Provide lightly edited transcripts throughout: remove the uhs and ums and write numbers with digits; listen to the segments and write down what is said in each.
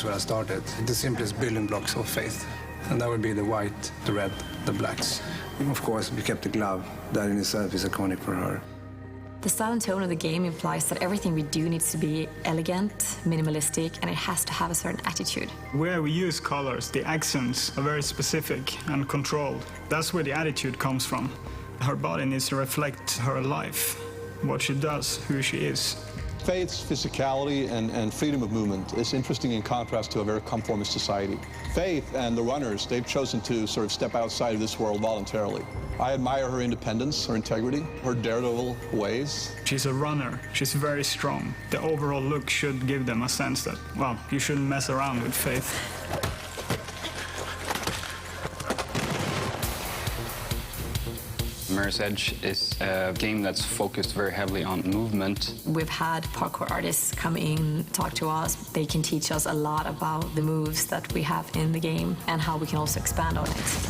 where I started. The simplest building blocks of faith. And that would be the white, the red, the blacks. And of course, we kept the glove. That in itself is iconic for her. The style and tone of the game implies that everything we do needs to be elegant, minimalistic, and it has to have a certain attitude. Where we use colors, the accents are very specific and controlled. That's where the attitude comes from. Her body needs to reflect her life, what she does, who she is. Faith's physicality and freedom of movement is interesting in contrast to a very conformist society. Faith and the runners, they've chosen to sort of step outside of this world voluntarily. I admire her independence, her integrity, her daredevil ways. She's a runner. She's very strong. The overall look should give them a sense that, well, you shouldn't mess around with Faith. Mirror's Edge is a game that's focused very heavily on movement. We've had parkour artists come in, talk to us. They can teach us a lot about the moves that we have in the game and how we can also expand on it.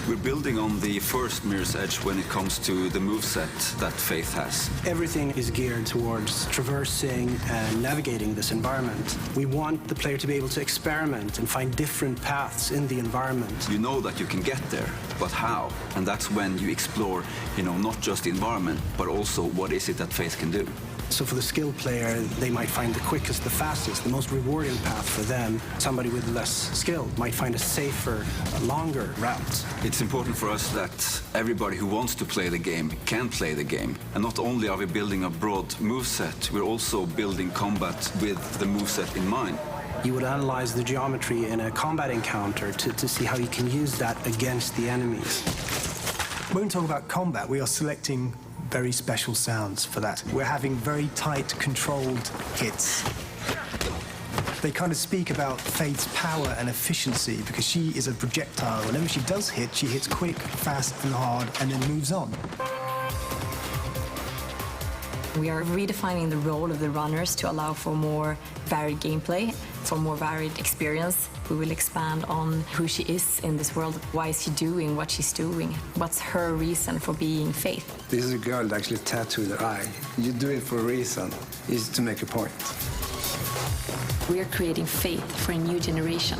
We're building on the first Mirror's Edge when it comes to the moveset that Faith has. Everything is geared towards traversing and navigating this environment. We want the player to be able to experiment and find different paths in the environment. You know that you can get there, but how? And that's when you explore, not just the environment, but also what is it that Faith can do. So for the skilled player, they might find the quickest, the fastest, the most rewarding path for them. Somebody with less skill might find a safer, longer route. It's important for us that everybody who wants to play the game can play the game. And not only are we building a broad moveset, we're also building combat with the moveset in mind. You would analyze the geometry in a combat encounter to see how you can use that against the enemies. When we talk about combat, we are selecting very special sounds for that. We're having very tight, controlled hits. They kind of speak about Faith's power and efficiency because she is a projectile. Whenever she does hit, she hits quick, fast, and hard, and then moves on. We are redefining the role of the runners to allow for more varied gameplay, for more varied experience. We will expand on who she is in this world. Why is she doing what she's doing? What's her reason for being Faith? This is a girl that actually tattooed her eye. You do it for a reason. It's to make a point. We are creating Faith for a new generation.